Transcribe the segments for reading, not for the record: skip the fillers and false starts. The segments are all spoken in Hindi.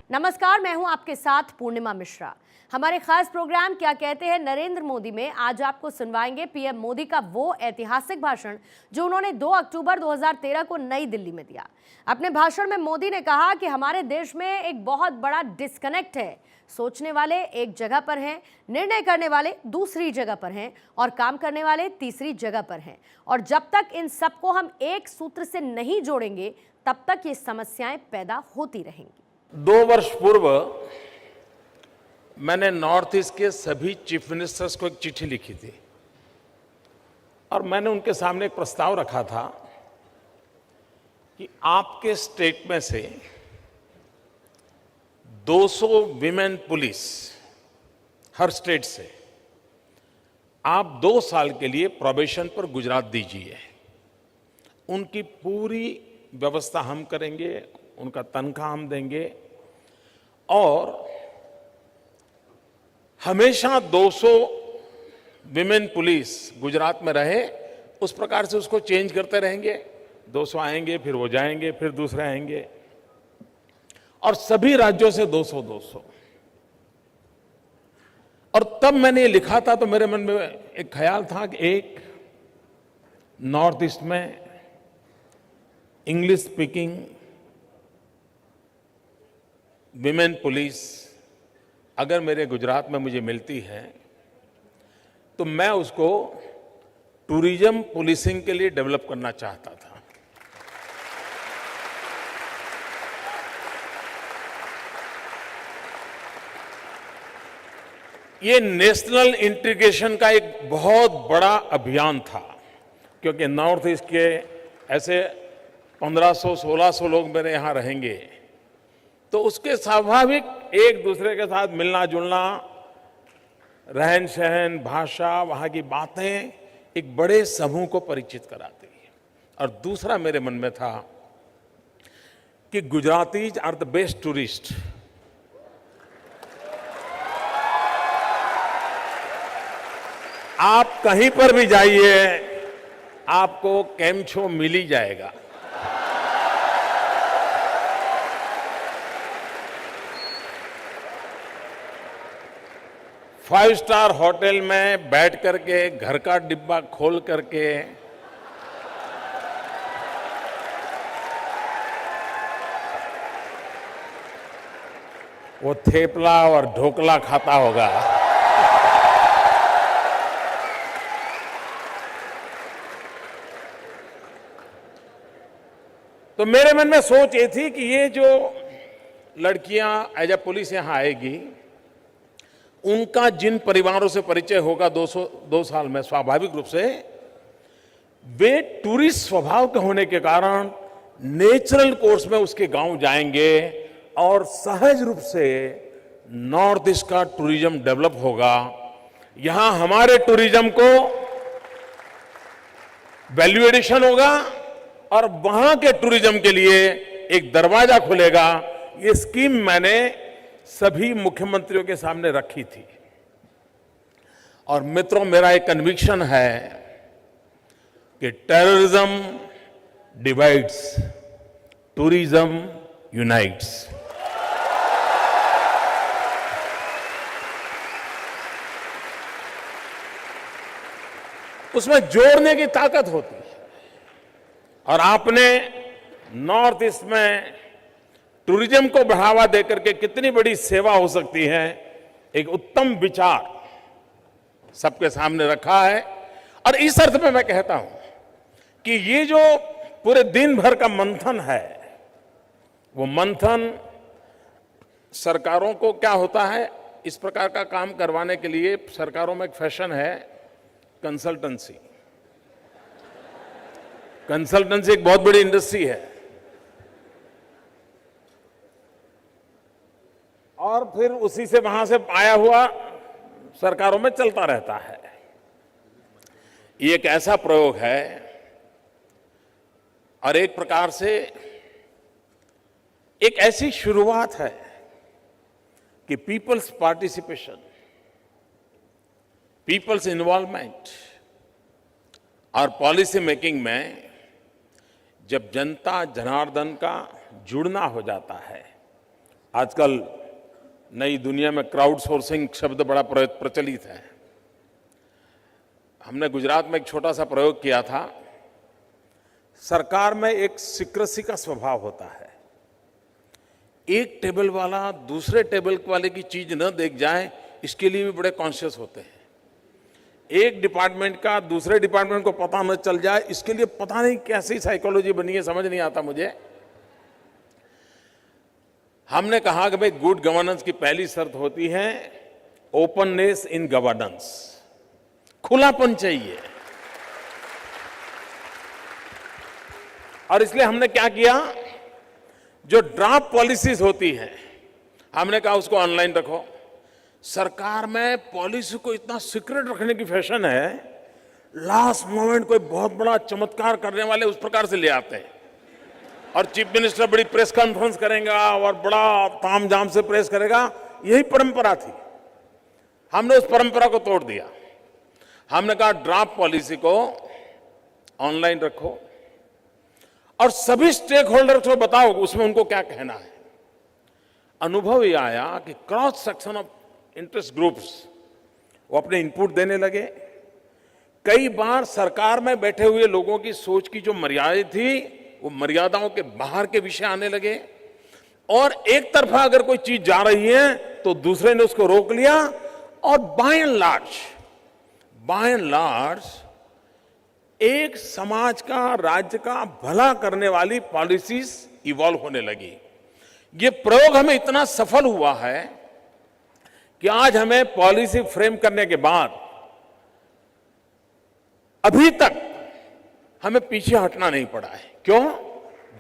नमस्कार, मैं हूं आपके साथ पूर्णिमा मिश्रा। हमारे खास प्रोग्राम क्या कहते हैं नरेंद्र मोदी में आज आपको सुनवाएंगे पीएम मोदी का वो ऐतिहासिक भाषण जो उन्होंने 2 अक्टूबर 2013 को नई दिल्ली में दिया। अपने भाषण में मोदी ने कहा कि हमारे देश में एक बहुत बड़ा डिस्कनेक्ट है। सोचने वाले एक जगह पर हैं, निर्णय करने वाले दूसरी जगह पर हैं और काम करने वाले तीसरी जगह पर हैं। और जब तक इन सबको हम एक सूत्र से नहीं जोड़ेंगे तब तक ये समस्याएं पैदा होती रहेंगी। 2 वर्ष पूर्व मैंने नॉर्थ ईस्ट के सभी चीफ मिनिस्टर्स को एक चिट्ठी लिखी थी और मैंने उनके सामने एक प्रस्ताव रखा था कि आपके स्टेट में से 200 विमेन पुलिस हर स्टेट से आप 2 साल के लिए प्रोबेशन पर गुजरात दीजिए। उनकी पूरी व्यवस्था हम करेंगे, उनका तनख्वाह हम देंगे और हमेशा 200 विमेन पुलिस गुजरात में रहे, उस प्रकार से उसको चेंज करते रहेंगे। 200 आएंगे, फिर वो जाएंगे, फिर दूसरे आएंगे और सभी राज्यों से 200-200। और तब मैंने ये लिखा था तो मेरे मन में एक ख्याल था कि एक नॉर्थ ईस्ट में इंग्लिश स्पीकिंग विमेन पुलिस अगर मेरे गुजरात में मुझे मिलती है तो मैं उसको टूरिज्म पुलिसिंग के लिए डेवलप करना चाहता था। ये नेशनल इंटीग्रेशन का एक बहुत बड़ा अभियान था क्योंकि नॉर्थ ईस्ट के ऐसे 1500-1600 लोग मेरे यहाँ रहेंगे तो उसके स्वाभाविक एक दूसरे के साथ मिलना जुलना, रहन सहन, भाषा, वहाँ की बातें एक बड़े समूह को परिचित कराती है। और दूसरा मेरे मन में था कि Gujaratis are the best tourist. आप कहीं पर भी जाइए आपको केमछो मिल ही जाएगा। फाइव स्टार होटल में बैठ करके घर का डिब्बा खोल करके वो थेपला और ढोकला खाता होगा। तो मेरे मन में सोच ये थी कि ये जो लड़कियां एज ए पुलिस यहां आएगी उनका जिन परिवारों से परिचय होगा 2 साल में, स्वाभाविक रूप से वे टूरिस्ट स्वभाव के होने के कारण नेचुरल कोर्स में उसके गांव जाएंगे और सहज रूप से नॉर्थ ईस्ट का टूरिज्म डेवलप होगा। यहां हमारे टूरिज्म को वैल्यू एडिशन होगा और वहां के टूरिज्म के लिए एक दरवाजा खुलेगा। ये स्कीम मैंने सभी मुख्यमंत्रियों के सामने रखी थी और मित्रों, मेरा एक कन्विक्शन है कि टेररिज्म डिवाइड्स, टूरिज्म यूनाइट्स। उसमें जोड़ने की ताकत होती है और आपने नॉर्थ ईस्ट में टूरिज्म को बढ़ावा देकर के कितनी बड़ी सेवा हो सकती है, एक उत्तम विचार सबके सामने रखा है। और इस अर्थ में मैं कहता हूं कि ये जो पूरे दिन भर का मंथन है, वो मंथन सरकारों को क्या होता है, इस प्रकार का काम करवाने के लिए सरकारों में एक फैशन है कंसल्टेंसी। कंसल्टेंसी एक बहुत बड़ी इंडस्ट्री है और फिर उसी से वहां से आया हुआ सरकारों में चलता रहता है। ये एक ऐसा प्रयोग है और एक प्रकार से एक ऐसी शुरुआत है कि पीपल्स पार्टिसिपेशन, पीपल्स इन्वॉल्वमेंट और पॉलिसी मेकिंग में जब जनता जनार्दन का जुड़ना हो जाता है आजकल नई दुनिया में क्राउड सोर्सिंग शब्द बड़ा प्रचलित है। हमने गुजरात में एक छोटा सा प्रयोग किया था। सरकार में एक सीक्रेसी का स्वभाव होता है। एक टेबल वाला दूसरे टेबल वाले की चीज न देख जाए, इसके लिए भी बड़े कॉन्शियस होते हैं। एक डिपार्टमेंट का दूसरे डिपार्टमेंट को पता न चल जाए, इसके लिए पता नहीं कैसी साइकोलॉजी बनी है, समझ नहीं आता मुझे। हमने कहा कि भाई गुड गवर्नेंस की पहली शर्त होती है ओपननेस इन गवर्नेंस, खुलापन चाहिए। और इसलिए हमने क्या किया, जो ड्राफ्ट पॉलिसीज होती हैं हमने कहा उसको ऑनलाइन रखो। सरकार में पॉलिसी को इतना सीक्रेट रखने की फैशन है, लास्ट मोमेंट कोई बहुत बड़ा चमत्कार करने वाले उस प्रकार से ले आते हैं और चीफ मिनिस्टर बड़ी प्रेस कॉन्फ्रेंस करेगा और बड़ा तामझाम से प्रेस करेगा। यही परंपरा थी। हमने उस परंपरा को तोड़ दिया। हमने कहा ड्राफ्ट पॉलिसी को ऑनलाइन रखो और सभी स्टेक होल्डर्स को बताओ उसमें उनको क्या कहना है। अनुभव ये आया कि cross section of interest groups वो अपने इनपुट देने लगे। कई बार सरकार में बैठे हुए लोगों की सोच की जो मर्यादा थी वो मर्यादाओं के बाहर के विषय आने लगे और एक तरफा अगर कोई चीज जा रही है तो दूसरे ने उसको रोक लिया और बाय एंड लार्ज एक समाज का, राज्य का भला करने वाली पॉलिसीज इवॉल्व होने लगी। ये प्रयोग हमें इतना सफल हुआ है कि आज हमें पॉलिसी फ्रेम करने के बाद अभी तक हमें पीछे हटना नहीं पड़ा है। क्यों?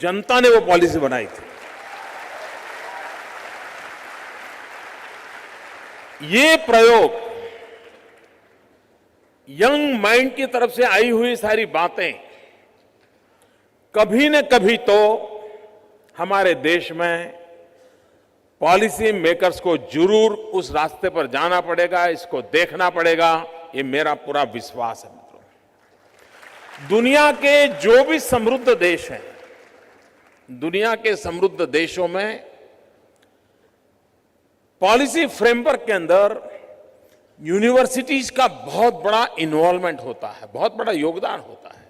जनता ने वो पॉलिसी बनाई थी। ये प्रयोग यंग माइंड की तरफ से आई हुई सारी बातें कभी न कभी तो हमारे देश में पॉलिसी मेकर्स को जरूर उस रास्ते पर जाना पड़ेगा, इसको देखना पड़ेगा। ये मेरा पूरा विश्वास है। मित्रों, दुनिया के जो भी समृद्ध देश हैं, दुनिया के समृद्ध देशों में पॉलिसी फ्रेमवर्क के अंदर यूनिवर्सिटीज का बहुत बड़ा इन्वॉल्वमेंट होता है, बहुत बड़ा योगदान होता है।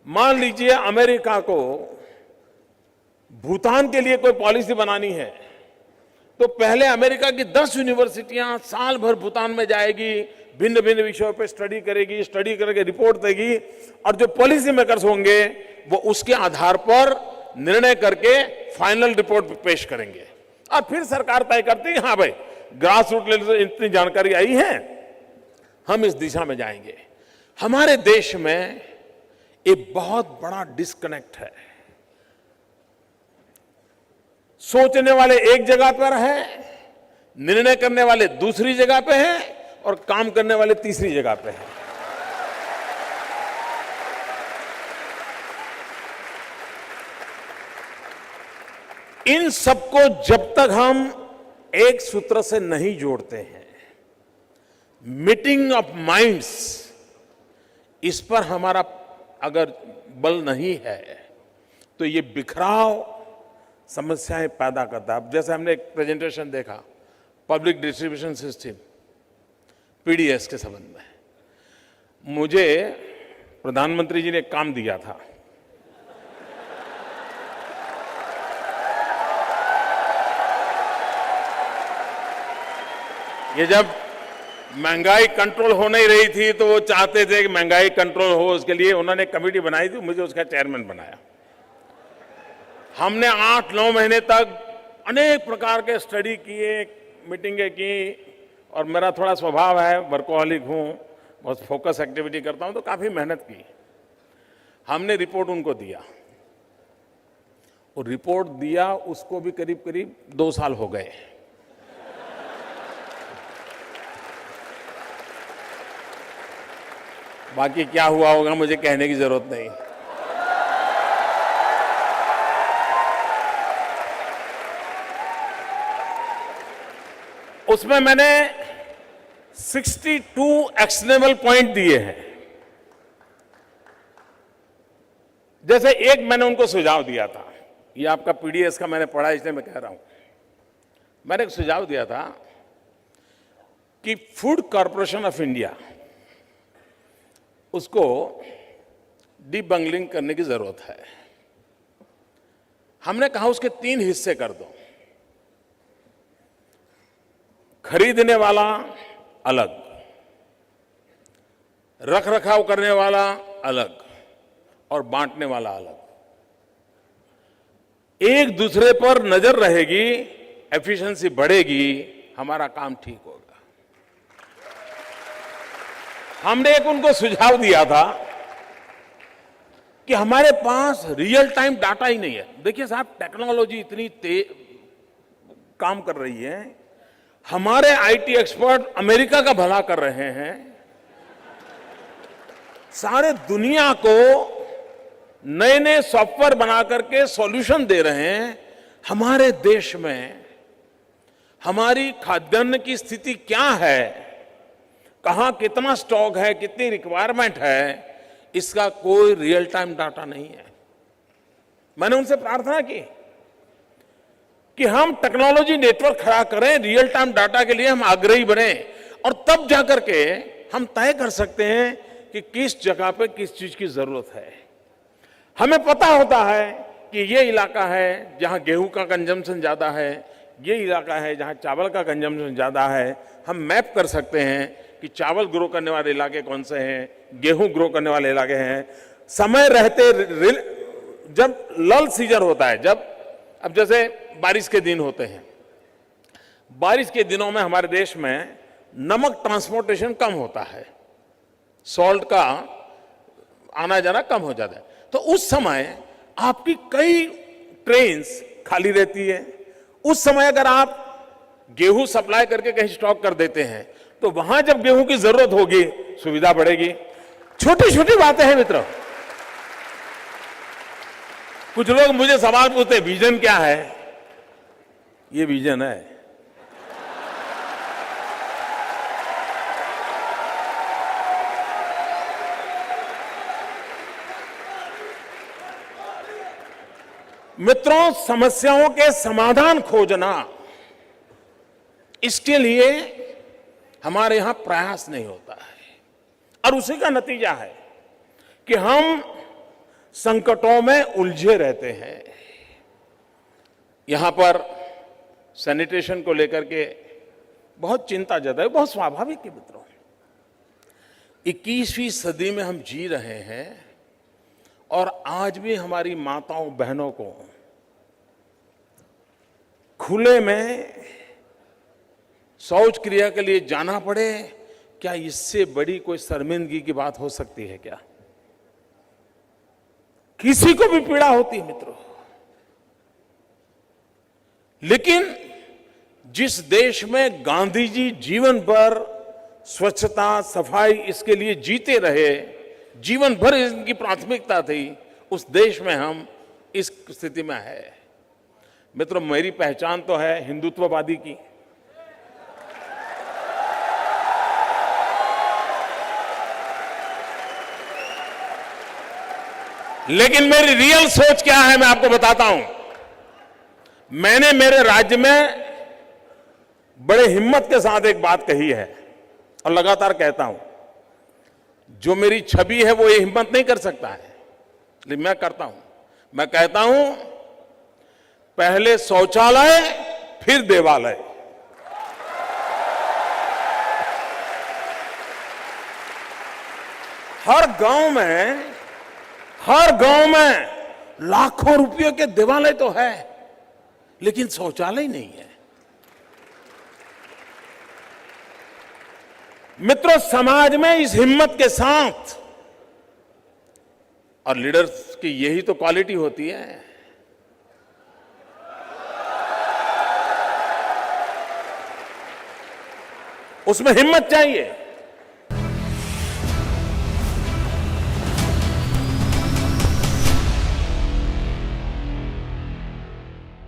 मान लीजिए अमेरिका को भूटान के लिए कोई पॉलिसी बनानी है तो पहले अमेरिका की 10 यूनिवर्सिटियां साल भर भूटान में जाएगी, भिन्न भिन्न विषयों पर स्टडी करेगी, स्टडी करके रिपोर्ट देगी और जो पॉलिसी मेकर्स होंगे वो उसके आधार पर निर्णय करके फाइनल रिपोर्ट पेश करेंगे और फिर सरकार तय करती है हाँ भाई ग्रास रूट लेवल से इतनी जानकारी आई है, हम इस दिशा में जाएंगे। हमारे देश में एक बहुत बड़ा डिस्कनेक्ट है। सोचने वाले एक जगह पर है, निर्णय करने वाले दूसरी जगह पे हैं और काम करने वाले तीसरी जगह पे हैं। इन सबको जब तक हम एक सूत्र से नहीं जोड़ते हैं, मीटिंग ऑफ माइंड्स, इस पर हमारा अगर बल नहीं है तो ये बिखराव समस्याएं पैदा करता है। जैसे हमने एक प्रेजेंटेशन देखा पब्लिक डिस्ट्रीब्यूशन सिस्टम पीडीएस के संबंध में, मुझे प्रधानमंत्री जी ने एक काम दिया था। ये जब महंगाई कंट्रोल हो नहीं रही थी तो वो चाहते थे कि महंगाई कंट्रोल हो, उसके लिए उन्होंने कमेटी बनाई थी, मुझे उसका चेयरमैन बनाया। हमने 8-9 महीने तक अनेक प्रकार के स्टडी किए, मीटिंगें की और मेरा थोड़ा स्वभाव है, वर्कोहॉलिक हूँ, बहुत फोकस एक्टिविटी करता हूँ, तो काफ़ी मेहनत की। हमने रिपोर्ट उनको दिया और रिपोर्ट दिया उसको भी करीब करीब 2 साल हो गए। बाकी क्या हुआ होगा मुझे कहने की जरूरत नहीं। उसमें मैंने 62 एक्शनेबल पॉइंट दिए हैं। जैसे एक मैंने उनको सुझाव दिया था ये आपका पीडीएस का मैंने पढ़ा, इसलिए मैं कह रहा हूं। मैंने एक सुझाव दिया था कि फूड कॉरपोरेशन ऑफ इंडिया, उसको डीबंगलिंग करने की जरूरत है। हमने कहा उसके 3 हिस्से कर दो। खरीदने वाला अलग, रख रखाव करने वाला अलग और बांटने वाला अलग। एक दूसरे पर नजर रहेगी, एफिशिएंसी बढ़ेगी, हमारा काम ठीक होगा। हमने एक उनको सुझाव दिया था कि हमारे पास रियल टाइम डाटा ही नहीं है। देखिए साहब, टेक्नोलॉजी इतनी तेज काम कर रही है, हमारे आईटी एक्सपर्ट अमेरिका का भला कर रहे हैं, सारे दुनिया को नए नए सॉफ्टवेयर बना करके सॉल्यूशन दे रहे हैं। हमारे देश में हमारी खाद्यान्न की स्थिति क्या है, कहां कितना स्टॉक है, कितनी रिक्वायरमेंट है, इसका कोई रियल टाइम डाटा नहीं है। मैंने उनसे प्रार्थना की कि हम टेक्नोलॉजी नेटवर्क खड़ा करें, रियल टाइम डाटा के लिए हम आग्रही बने, और तब जाकर के हम तय कर सकते हैं कि किस जगह पे किस चीज की जरूरत है। हमें पता होता है कि ये इलाका है जहां गेहूं का कंजम्पशन ज्यादा है, ये इलाका है जहां चावल का कंजम्पशन ज्यादा है। हम मैप कर सकते हैं कि चावल ग्रो करने वाले इलाके कौन से हैं, गेहूं ग्रो करने वाले इलाके हैं। समय रहते जब लल सीजन होता है, जब अब जैसे बारिश के दिन होते हैं, बारिश के दिनों में हमारे देश में नमक ट्रांसपोर्टेशन कम होता है, सॉल्ट का आना जाना कम हो जाता है। तो उस समय आपकी कई ट्रेन्स खाली रहती है। उस समय अगर आप गेहूं सप्लाई करके कहीं स्टॉक कर देते हैं तो वहां जब गेहूं की जरूरत होगी, सुविधा बढ़ेगी। छोटी छोटी बातें हैं मित्रों। कुछ लोग मुझे सवाल पूछते हैं, विजन क्या है? ये विजन है। मित्रों, समस्याओं के समाधान खोजना, इसके लिए हमारे यहां प्रयास नहीं होता है, और उसी का नतीजा है कि हम संकटों में उलझे रहते हैं। यहां पर सैनिटेशन को लेकर के बहुत चिंता ज्यादा है, बहुत स्वाभाविक है मित्रों। 21वीं सदी में हम जी रहे हैं और आज भी हमारी माताओं बहनों को खुले में शौच क्रिया के लिए जाना पड़े, क्या इससे बड़ी कोई शर्मिंदगी की बात हो सकती है क्या? किसी को भी पीड़ा होती है मित्रों। लेकिन जिस देश में गांधी जी जीवन भर स्वच्छता सफाई इसके लिए जीते रहे, जीवन भर इनकी प्राथमिकता थी, उस देश में हम इस स्थिति में है। मित्रों, मेरी पहचान तो है हिंदुत्ववादी की, लेकिन मेरी रियल सोच क्या है मैं आपको बताता हूं। मैंने मेरे राज्य में बड़े हिम्मत के साथ एक बात कही है और लगातार कहता हूं। जो मेरी छवि है वो ये हिम्मत नहीं कर सकता है, लेकिन मैं करता हूं। मैं कहता हूं, पहले शौचालय फिर देवालय। हर गांव में लाखों रुपयों के देवालय तो है, लेकिन शौचालय नहीं है। मित्रों, समाज में इस हिम्मत के साथ, और लीडर्स की यही तो क्वालिटी होती है, उसमें हिम्मत चाहिए।